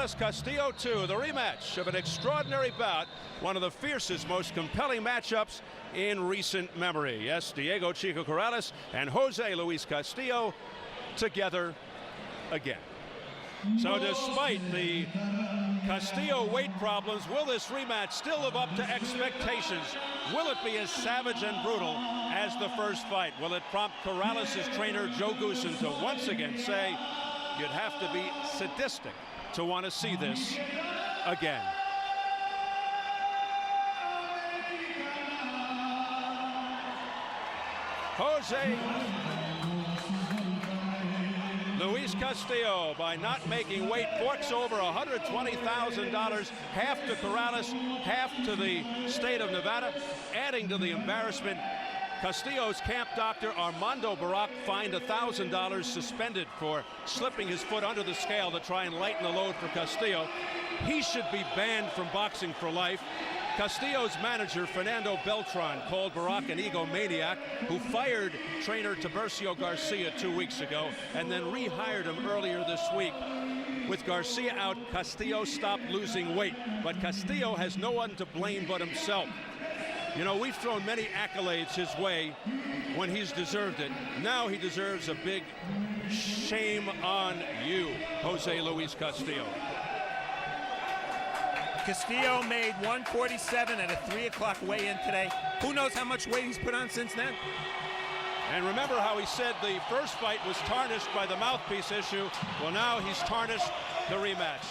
Corrales, Castillo 2, the rematch of an extraordinary bout, one of the fiercest, most compelling matchups in recent memory. Yes, Diego Chico Corrales and Jose Luis Castillo together again. So despite the Castillo weight problems, will this rematch still live up to expectations? Will it be as savage and brutal as the first fight? Will it prompt Corrales' trainer Joe Goosen to once again say, you'd have to be sadistic to want to see this again? Jose Luis Castillo, by not making weight, forks over $120,000, half to Corrales, half to the state of Nevada. Adding to the embarrassment, Castillo's camp doctor, Armando Barak, fined $1,000, suspended for slipping his foot under the scale to try and lighten the load for Castillo. He should be banned from boxing for life. Castillo's manager, Fernando Beltran, called Barak an egomaniac who fired trainer Tiburcio Garcia 2 weeks ago and then rehired him earlier this week. With Garcia out, Castillo stopped losing weight, but Castillo has no one to blame but himself. You know, we've thrown many accolades his way when he's deserved it. Now he deserves a big shame on you, Jose Luis Castillo. Castillo made 147 at a 3 o'clock weigh-in today. Who knows how much weight he's put on since then? And remember how he said the first fight was tarnished by the mouthpiece issue. Well, now he's tarnished the rematch.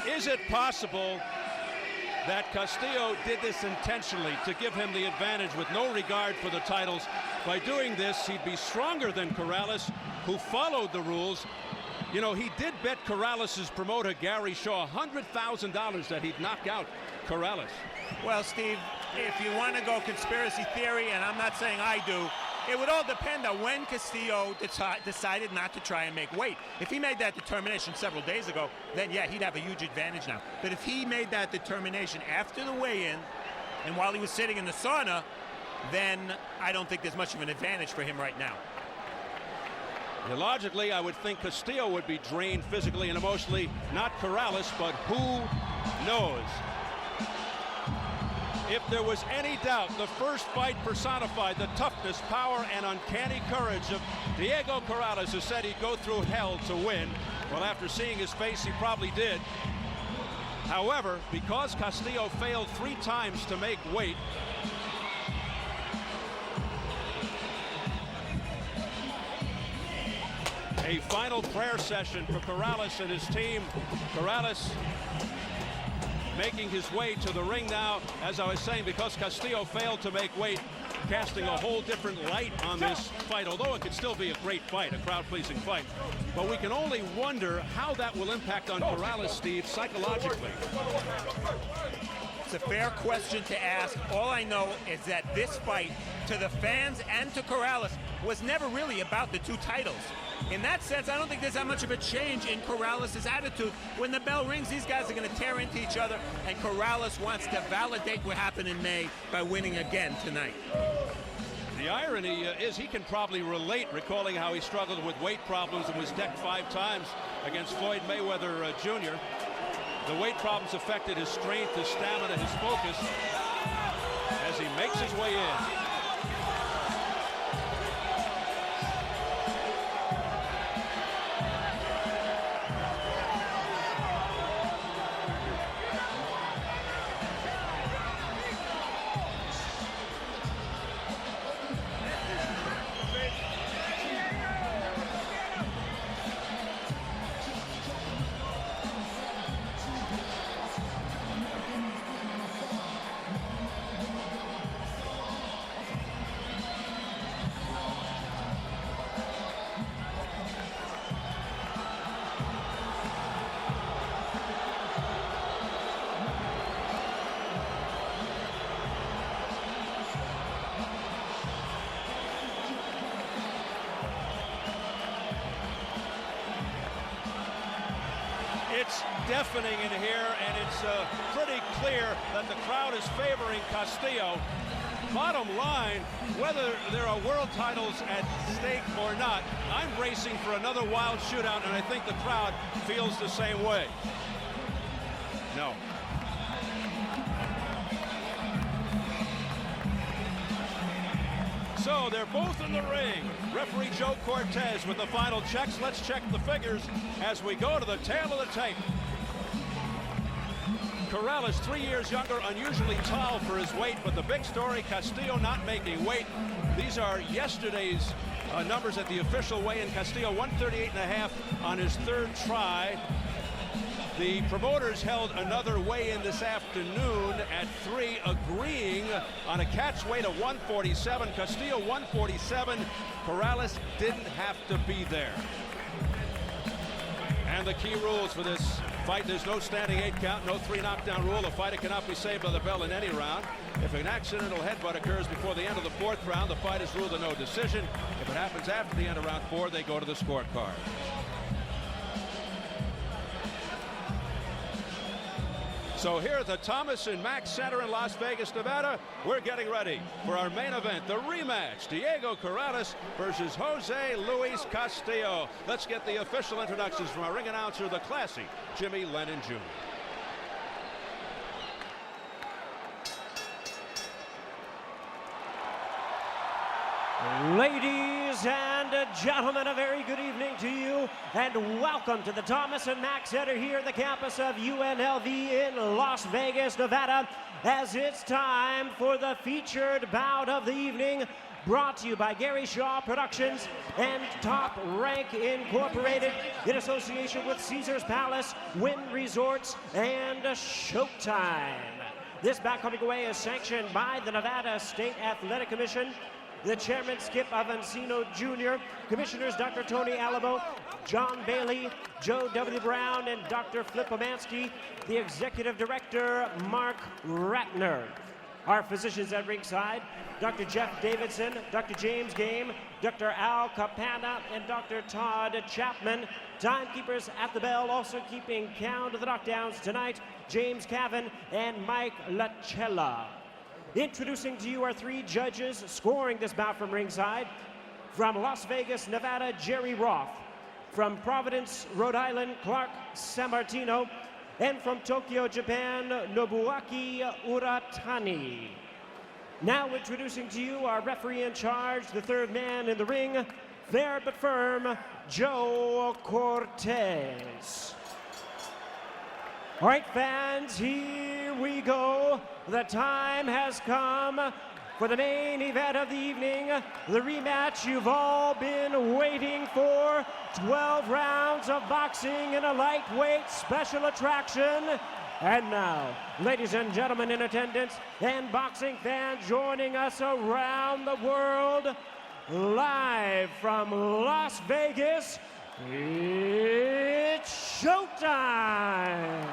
Is it possible that Castillo did this intentionally to give him the advantage with no regard for the titles? By doing this, he'd be stronger than Corrales, who followed the rules. You know, he did bet Corrales' promoter, Gary Shaw, $100,000 that he'd knock out Corrales. Well, Steve, if you want to go conspiracy theory, and I'm not saying I do, it would all depend on when Castillo decided not to try and make weight. If he made that determination several days ago, then yeah, he'd have a huge advantage now. But if he made that determination after the weigh-in and while he was sitting in the sauna, then I don't think there's much of an advantage for him right now. Yeah, logically, I would think Castillo would be drained physically and emotionally, not Corrales, but who knows? If there was any doubt, the first fight personified the toughness, power, and uncanny courage of Diego Corrales, who said he'd go through hell to win. Well, after seeing his face, he probably did. However, because Castillo failed 3 times to make weight, a final prayer session for Corrales and his team. Corrales making his way to the ring now, as I was saying, because Castillo failed to make weight, casting a whole different light on this fight, although it could still be a great fight, a crowd-pleasing fight. But we can only wonder how that will impact on Corrales, Steve, psychologically. It's a fair question to ask. All I know is that this fight, to the fans and to Corrales, was never really about the 2 titles. In that sense, I don't think there's that much of a change in Corrales' attitude. When the bell rings, these guys are going to tear into each other, and Corrales wants to validate what happened in May by winning again tonight. The irony is he can probably relate, recalling how he struggled with weight problems and was decked 5 times against Floyd Mayweather Jr. The weight problems affected his strength, his stamina, his focus as he makes his way in. It's deafening in here, and it's pretty clear that the crowd is favoring Castillo. Bottom line, whether there are world titles at stake or not, I'm racing for another wild shootout, and I think the crowd feels the same way. No. So they're both in the ring. Referee Joe Cortez with the final checks. Let's check the figures as we go to the tail of the tape. Corrales, 3 years younger, unusually tall for his weight, but the big story, Castillo not making weight. These are yesterday's numbers at the official weigh-in. Castillo 138.5 on his third try. The promoters held another weigh-in this afternoon at 3, agreeing on a catch weight of 147. Castillo 147. Corrales didn't have to be there. And the key rules for this fight: there's no standing 8 count, no 3 knockdown rule. The fighter cannot be saved by the bell in any round. If an accidental headbutt occurs before the end of the 4th round, the fight is ruled a no decision. If it happens after the end of round 4, they go to the scorecard. So here at the Thomas and Mack Center in Las Vegas, Nevada, we're getting ready for our main event, the rematch, Diego Corrales versus Jose Luis Castillo. Let's get the official introductions from our ring announcer, the classy Jimmy Lennon Jr. Ladies and gentlemen, a very good evening to you, and welcome to the Thomas and Mack Center here at the campus of UNLV in Las Vegas, Nevada, as it's time for the featured bout of the evening, brought to you by Gary Shaw Productions and Top Rank Incorporated in association with Caesars Palace, Wynn Resorts, and Showtime. This bout coming away is sanctioned by the Nevada State Athletic Commission, the chairman, Skip Avancino Jr., commissioners Dr. Tony Alamo, John Bailey, Joe W. Brown, and Dr. Flip Omansky, the executive director, Mark Ratner. Our physicians at ringside, Dr. Jeff Davidson, Dr. James Game, Dr. Al Capana, and Dr. Todd Chapman. Timekeepers at the bell, also keeping count of the knockdowns tonight, James Cavan and Mike Lachella. Introducing to you our 3 judges scoring this bout from ringside. From Las Vegas, Nevada, Jerry Roth. From Providence, Rhode Island, Clark Sammartino. And from Tokyo, Japan, Nobuaki Uratani. Now introducing to you our referee in charge, the 3rd man in the ring, fair but firm, Joe Cortez. All right, fans, here we go. The time has come for the main event of the evening, the rematch you've all been waiting for. 12 rounds of boxing in a lightweight special attraction. And now, ladies and gentlemen in attendance and boxing fans joining us around the world, live from Las Vegas, it's showtime!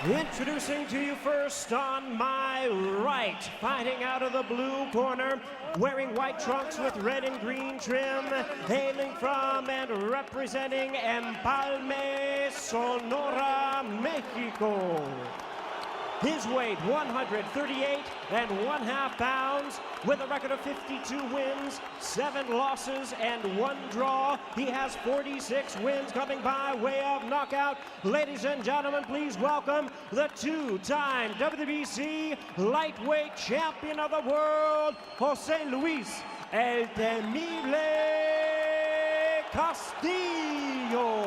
Introducing to you first on my right, fighting out of the blue corner, wearing white trunks with red and green trim, hailing from and representing Empalme, Sonora, Mexico. His weight, 138.5 pounds, with a record of 52 wins, 7 losses, and 1 draw. He has 46 wins coming by way of knockout. Ladies and gentlemen, please welcome the 2-time WBC lightweight champion of the world, Jose Luis El Temible Castillo.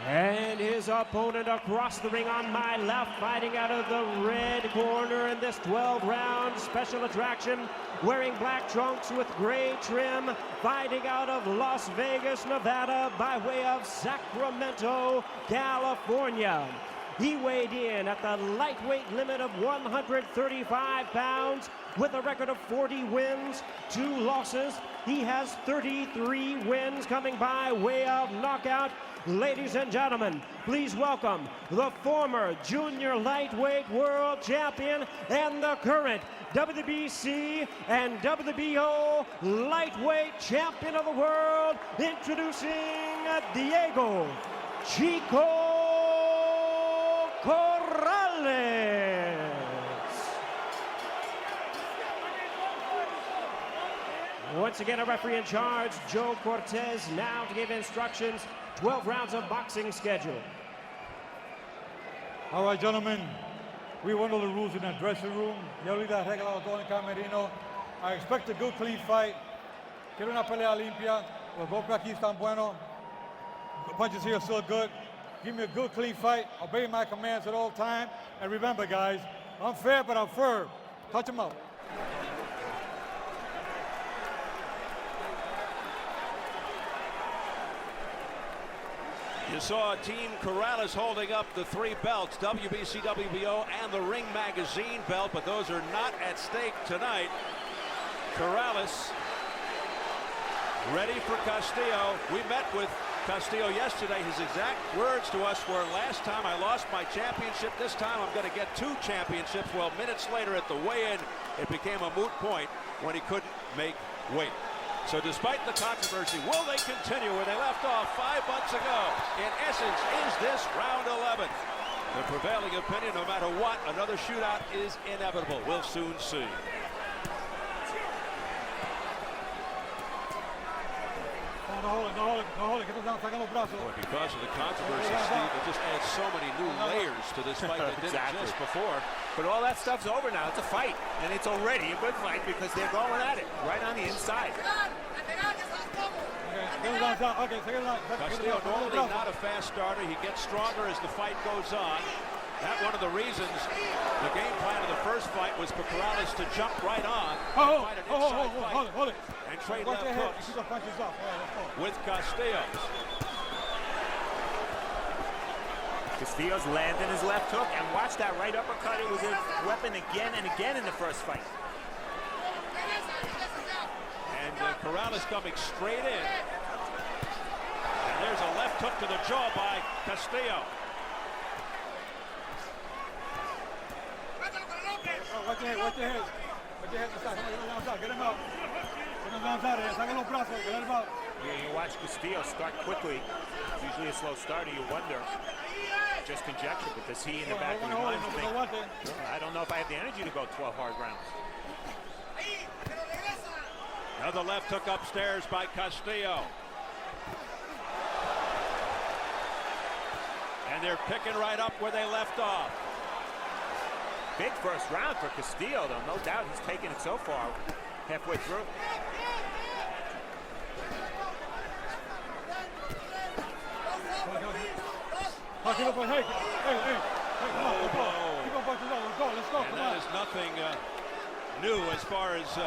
And his opponent across the ring on my left, fighting out of the red corner in this 12-round special attraction, wearing black trunks with gray trim, fighting out of Las Vegas, Nevada, by way of Sacramento, California. He weighed in at the lightweight limit of 135 pounds with a record of 40 wins, 2 losses. He has 33 wins coming by way of knockout. Ladies and gentlemen, please welcome the former junior lightweight world champion and the current WBC and WBO lightweight champion of the world, introducing Diego Chico Corrales. Once again, a referee in charge, Joe Cortez, now to give instructions. 12 rounds of boxing schedule. All right, gentlemen, we went over the rules in that dressing room. Ya ahorita arreglado todo en camerino. I expect a good, clean fight. Quiero una pelea limpia. Los golpes aquí están buenos. The punches here are still good. Give me a good, clean fight. Obey my commands at all times. And remember, guys, I'm fair, but I'm firm. Touch him out. You saw Team Corrales holding up the 3 belts, WBC, WBO, and the Ring Magazine belt, but those are not at stake tonight. Corrales ready for Castillo. We met with Castillo yesterday. His exact words to us were, last time I lost my championship, this time I'm going to get 2 championships. Well, minutes later at the weigh-in, it became a moot point when he couldn't make weight. So despite the controversy, will they continue where they left off 5 months ago? In essence, is this round 11? The prevailing opinion, no matter what, another shootout is inevitable. We'll soon see. No hold it. Boy, because of the controversy, Steve, it just adds so many new layers to this fight that didn't exist before. But all that stuff's over now. It's a fight, and it's already a good fight because they're going at it right on the inside. Castillo normally not a fast starter. He gets stronger as the fight goes on. That's one of the reasons the game plan of the first fight was for Corrales to jump right on and fight an inside fight and trade left hooks with Castillo. Castillo's landing his left hook, and watch that right uppercut. It was a weapon again and again in the first fight. And Corrales coming straight in. And there's a left hook to the jaw by Castillo. Watch your head. Get him out. You watch Castillo start quickly. It's usually a slow starter. You wonder, just conjecture, but does he in the back of his mind think, I don't know if I have the energy to go 12 hard rounds. Another left hook upstairs by Castillo. And they're picking right up where they left off. Big first round for Castillo, though. No doubt he's taken it so far, halfway through. And that is nothing new as far as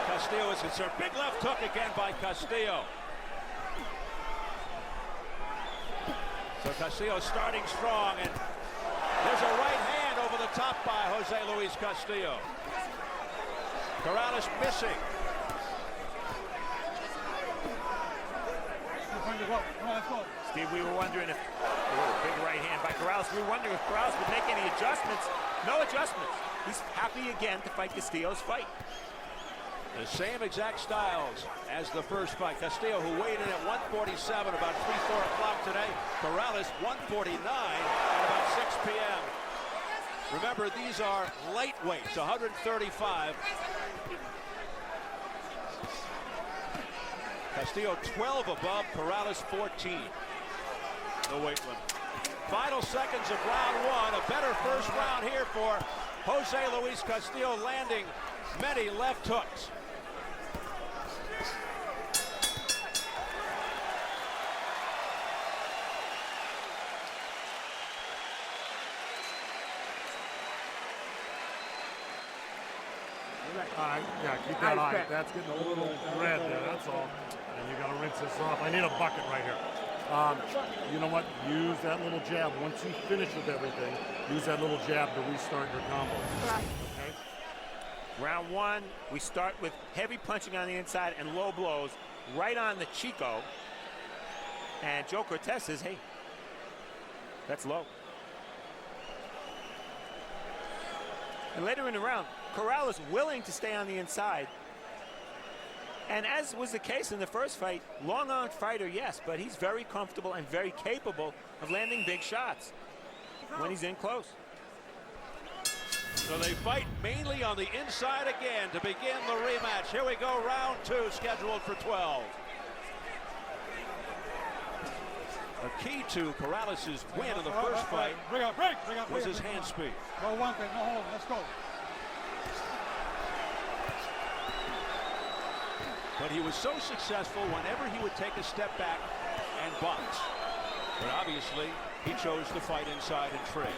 Castillo is concerned. Big left hook again by Castillo. So Castillo starting strong, and there's a right hand over the top by Jose Luis Castillo. Corrales missing. Steve, we were wondering if, big right hand by Corrales. We were wondering if Corrales would make any adjustments. No adjustments. He's happy again to fight Castillo's fight. The same exact styles as the first fight. Castillo, who weighed in at 147 about 3-4 o'clock today. Corrales 149 at about 6 p.m. Remember, these are lightweights, 135. Castillo 12 above, Corrales 14. The weight limit. Final seconds of round 1. A better first round here for Jose Luis Castillo, landing many left hooks. Yeah, keep that eye. That's getting a little red there, that's all. And you got to rinse this off. I need a bucket right here. You know what? Use that little jab. Once you finish with everything, use that little jab to restart your combo. Okay? Round one, we start with heavy punching on the inside and low blows right on the Chico. And Joe Cortez says, hey, that's low. And later in the round, Corrales willing to stay on the inside. And as was the case in the first fight, long-armed fighter, yes, but he's very comfortable and very capable of landing big shots when he's in close. So they fight mainly on the inside again to begin the rematch. Here we go, round two, scheduled for 12. A key to Corrales' win in the first fight was his hand speed. No one thing, no hold, let's go. But he was so successful whenever he would take a step back and box. But obviously, he chose to fight inside and trade.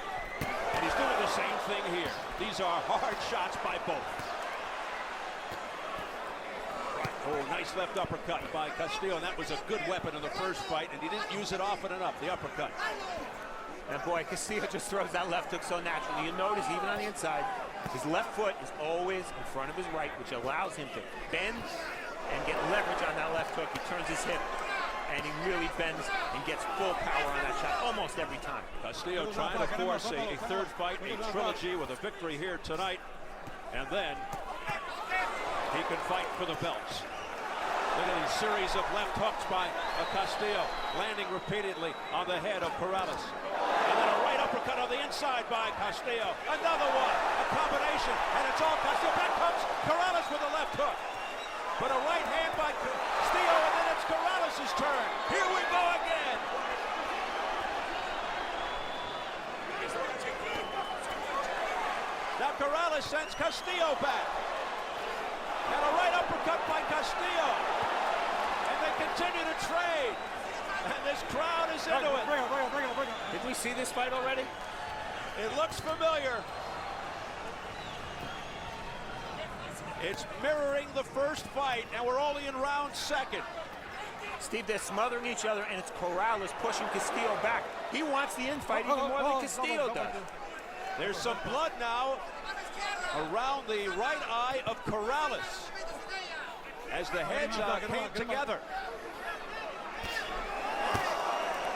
And he's doing the same thing here. These are hard shots by both. Oh, nice left uppercut by Castillo, and that was a good weapon in the first fight, and he didn't use it often enough, the uppercut. And boy, Castillo just throws that left hook so naturally. You notice, even on the inside, his left foot is always in front of his right, which allows him to bend and get leverage on that left hook. He turns his hip, and he really bends and gets full power on that shot almost every time. Castillo trying to force a third fight, a trilogy with a victory here tonight, and then he can fight for the belts. Look at these series of left hooks by Castillo, landing repeatedly on the head of Corrales. And then a right uppercut on the inside by Castillo. Another one, a combination, and it's all Castillo. Back comes Corrales with a left hook. But a right hand by Castillo, and then it's Corrales' turn. Here we go again. Now Corrales sends Castillo back. And a right uppercut by Castillo. And they continue to trade. And this crowd is into it. Bring it. Did we see this fight already? It looks familiar. It's mirroring the first fight, and we're only in round second. Steve, they're smothering each other, and it's Corrales pushing Castillo back. He wants the infight even more than Castillo does. There's some blood now around the right eye of Corrales as the heads came together.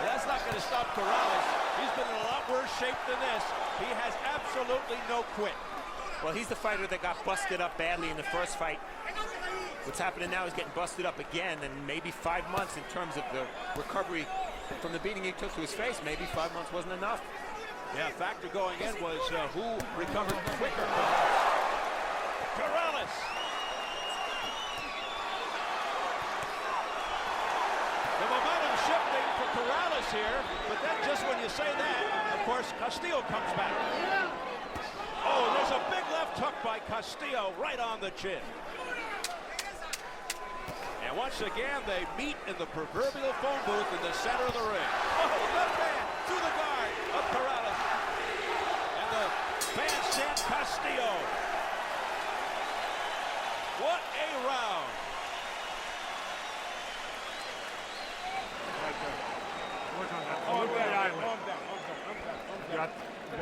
That's not going to stop Corrales. He's been in a lot worse shape than this. He has absolutely no quit. Well, he's the fighter that got busted up badly in the first fight. What's happening now is getting busted up again, and maybe 5 months in terms of the recovery from the beating he took to his face. Maybe 5 months wasn't enough. Yeah, factor going in was who recovered quicker. Corrales. The momentum shifting for Corrales here, but then just when you say that, of course, Castillo comes back. Oh, there's a big left hook by Castillo right on the chin. And once again, they meet in the proverbial phone booth in the center of the ring. Oh, left hand to the guard of Corrales. And the fans chant Castillo. What a round. Work on that. Look at the island. You got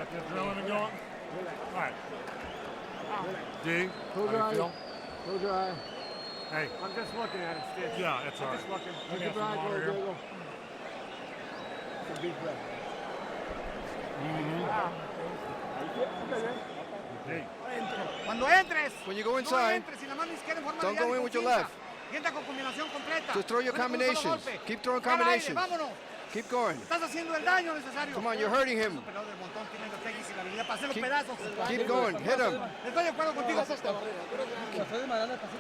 the adrenaline going? All right. D, how do you feel? Close your eye. Hey. I'm just looking at it, Stitch. Yeah, it's all right. Just looking. Let me have Keep your some eye water closed. here. There you go. It's a deep breath. Hey. Cuando entres, When you go no inside, entres sin la mano izquierda en forma don't de go llave in with your con left. cinta. Entra con combinación completa. Just throw your Entra con un solo combinations. golpe. Keep throwing Haga aire, combinations. vámonos. Keep going. Estás haciendo el daño necesario. Come on, you're hurting him. Esos peleadores del montón tienen la técnica y la habilidad para hacer los Keep- pedazos. Keep going. Hit him. Estoy de acuerdo contigo.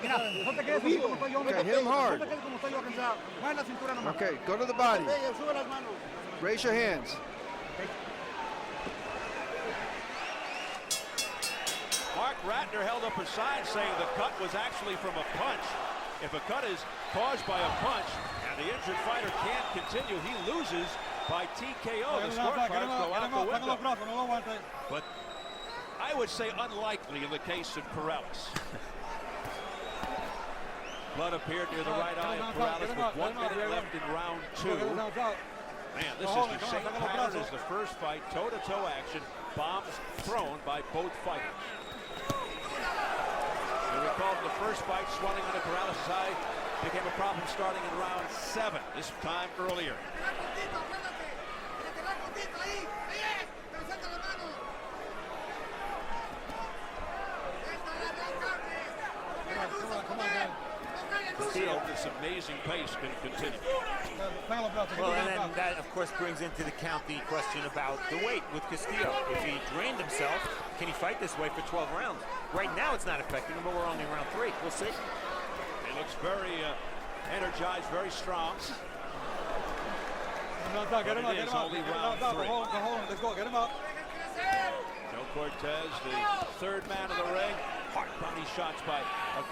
Mira, no te quedes así como estoy yo. Okay, hit him hard. No te quedes como estoy yo, cansado. Mueve la cintura nomás. Okay, go to the body. Sube las manos. Raise your hands. Mark Ratner held up a sign saying the cut was actually from a punch. If a cut is caused by a punch and the injured fighter can't continue, he loses by TKO. The scorecards go out the window. But I would say unlikely in the case of Corrales. Blood appeared near the right eye of Corrales with 1 minute left in round 2. Man, this is the same pattern as the first fight, toe-to-toe action, bombs thrown by both fighters. You recall the first fight, swelling under Corrales' eye became a problem starting in round 7, this time earlier. Castillo, this amazing pace can continue. Well, and then that, of course, brings into the count the question about the weight with Castillo. If he drained himself, can he fight this way for 12 rounds? Right now, it's not affecting him, but we're only in round 3. We'll see. He looks very energized, very strong. Get him up, get him up. Only round 3. Let's go, get him up. Joe Cortez, the third man of the ring. Hard body shots by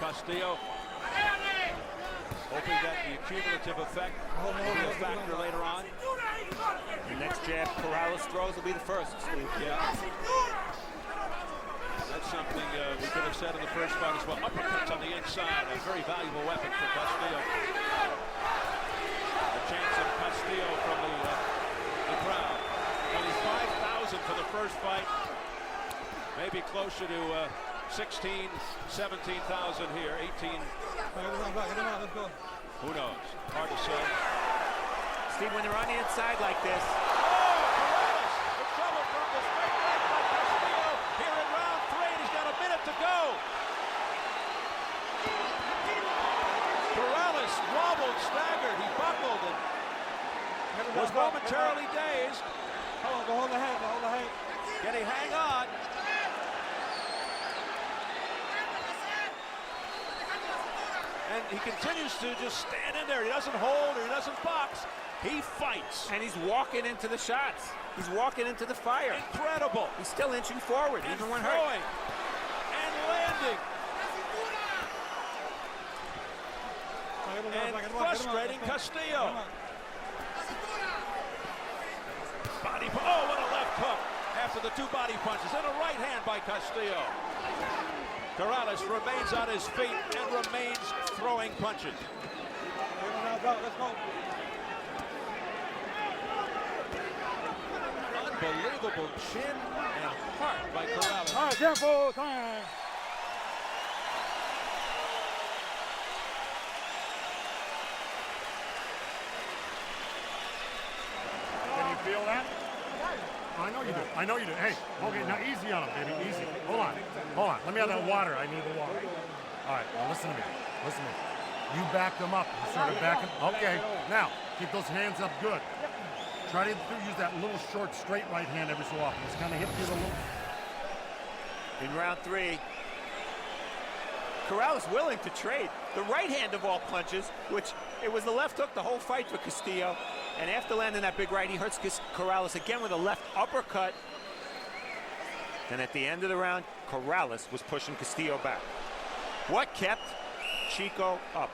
Castillo. Hoping that the cumulative effect will be a factor later on. The next jab Corrales throws will be the first. Yeah. That's something we could have said in the first fight as well. Uppercuts on the inside, a very valuable weapon for Castillo. The chance of Castillo from the crowd. Only 5,000 for the first fight. Maybe closer to 16, 17,000 here, 18. Who knows? Hard to say. Steve, when they're on the inside like this. Corrales in trouble from the straight right by Castillo here in round 3. He's got a minute to go. Corrales wobbled, staggered, he buckled and was momentarily dazed. Hold the head, hold the head. Can he hang on? And he continues to just stand in there. He doesn't hold or he doesn't box. He fights. And he's walking into the shots. He's walking into the fire. Incredible. He's still inching forward, And even when throwing. hurt. And landing. And frustrating Castillo. Body, oh, what a left hook after the 2 body punches. And a right hand by Castillo. Corrales remains on his feet and remains throwing punches. Unbelievable chin and heart by Corrales. All right, tempo, time. Can you feel that? I know you do. I know you do. Hey, okay, now easy on him, baby. Easy. Hold on. Hold on. Let me have that water. I need the water. All right, now listen to me. Listen to me. You backed him up. You started backing. Okay, now keep those hands up good. Try to use that little short straight right hand every so often. Just kind of hit you a little. In round 3, Corrales willing to trade. The right hand of all punches, which it was the left hook the whole fight for Castillo. And after landing that big right, he hurts Corrales again with a left uppercut. And at the end of the round, Corrales was pushing Castillo back. What kept Chico up?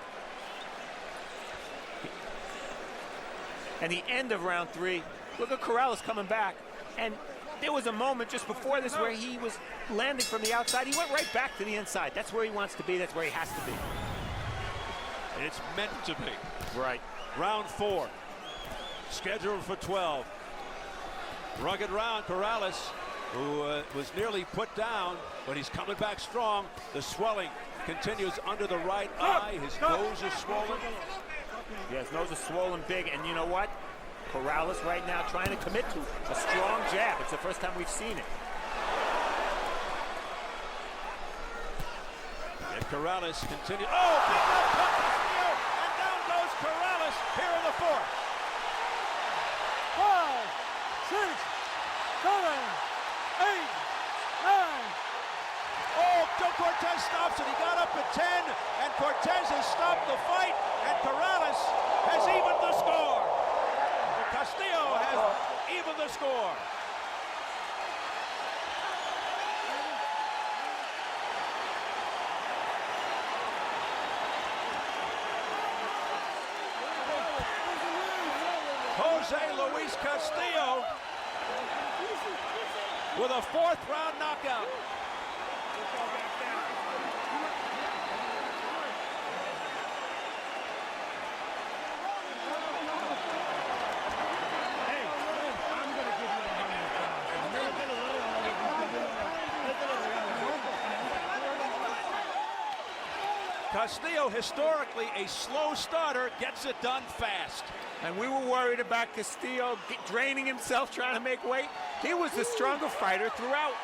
And the end of round 3, look at Corrales coming back. And there was a moment just before this where he was landing from the outside. He went right back to the inside. That's where he wants to be. That's where he has to be. It's meant to be. Right. Round 4. Scheduled for 12. Rugged round. Corrales, who was nearly put down, but he's coming back strong. The swelling continues under the right eye. His nose is swollen. Yeah, his nose is swollen big, and you know what? Corrales right now trying to commit to a strong jab. It's the first time we've seen it. And Corrales continues. Oh, big left hook, Castillo, and down goes Corrales here in the 4th. 5, 6, 7, 8, 9. Oh, Joe Cortez stops it. He got up at 10, and Cortez has stopped the fight, and Corrales has evened the score. Castillo has evened the score. Jose Luis Castillo with a 4th round knockout. Castillo, historically a slow starter, gets it done fast. And we were worried about Castillo draining himself trying to make weight. He was the stronger fighter throughout.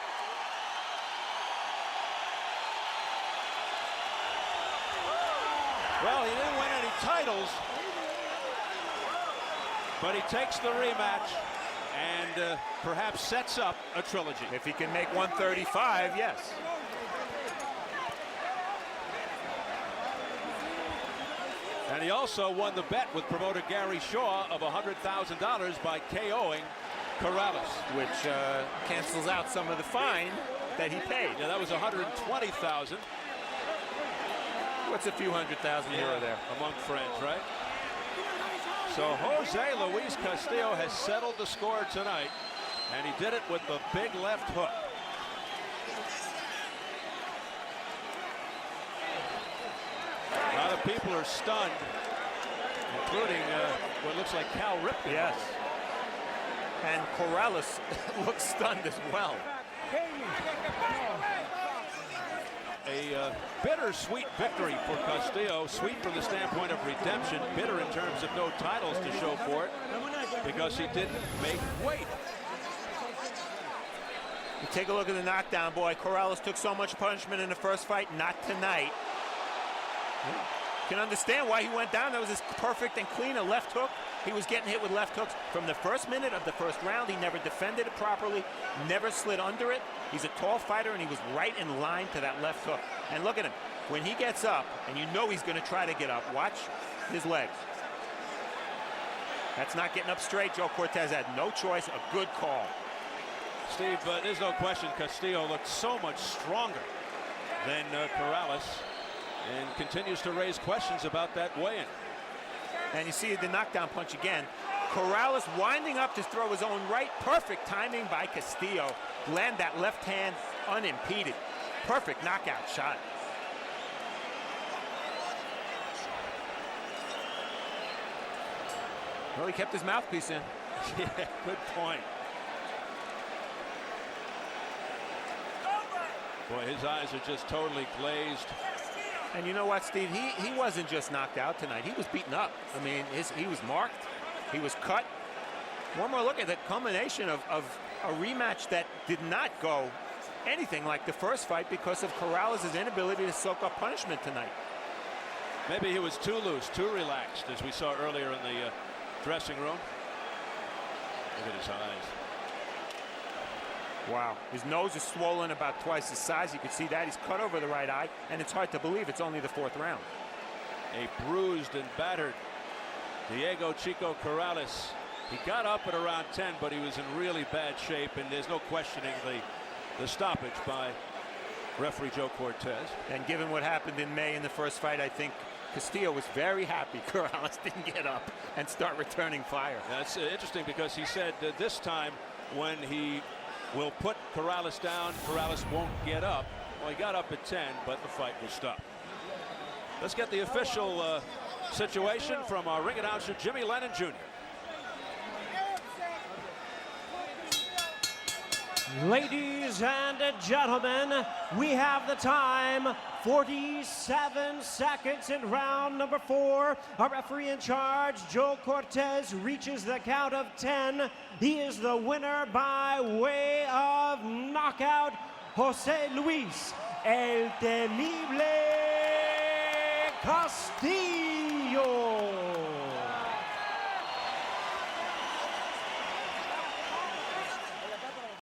Well, he didn't win any titles, but he takes the rematch and perhaps sets up a trilogy. If he can make 135, yes. And he also won the bet with promoter Gary Shaw of $100,000 by KOing Corrales. Which cancels out some of the fine that he paid. Yeah, that was $120,000. What's a few $100,000 here or there? Among friends, right? So Jose Luis Castillo has settled the score tonight, and he did it with the big left hook. A lot of people are stunned, including what looks like Cal Ripken. Yes. And Corrales looks stunned as well. A bittersweet victory for Castillo. Sweet from the standpoint of redemption, bitter in terms of no titles to show for it, because he didn't make weight. You take a look at the knockdown, boy. Corrales took so much punishment in the first fight, not tonight. You can understand why he went down. That was his perfect and clean a left hook. He was getting hit with left hooks from the first minute of the first round. He never defended it properly, never slid under it. He's a tall fighter, and he was right in line to that left hook. And look at him. When he gets up, and you know he's going to try to get up, watch his legs. That's not getting up straight. Joe Cortez had no choice. A good call. Steve, there's no question Castillo looked so much stronger than Corrales, and continues to raise questions about that weigh-in. And you see the knockdown punch again. Corrales winding up to throw his own right. Perfect timing by Castillo. Land that left hand unimpeded. Perfect knockout shot. Well, he kept his mouthpiece in. Yeah, good point. Boy, his eyes are just totally glazed. And you know what, Steve? He wasn't just knocked out tonight. He was beaten up. I mean, he was marked. He was cut. One more look at the culmination of a rematch that did not go anything like the first fight because of Corrales' inability to soak up punishment tonight. Maybe he was too loose, too relaxed, as we saw earlier in the dressing room. Look at his eyes. Wow. His nose is swollen about twice his size. You can see that. He's cut over the right eye, and it's hard to believe it's only the fourth round. A bruised and battered Diego Chico Corrales. He got up at around 10, but he was in really bad shape, and there's no questioning the stoppage by referee Joe Cortez. And given what happened in May in the first fight, I think Castillo was very happy Corrales didn't get up and start returning fire. That's interesting, because he said this time when he will put Corrales down, Corrales won't get up. Well, he got up at 10, but the fight was stopped. Let's get the official situation from our ring announcer, Jimmy Lennon Jr. Ladies and gentlemen, we have the time, 47 seconds in round number 4. Our referee in charge, Joe Cortez, reaches the count of 10. He is the winner by way of knockout, Jose Luis El Temible Castillo.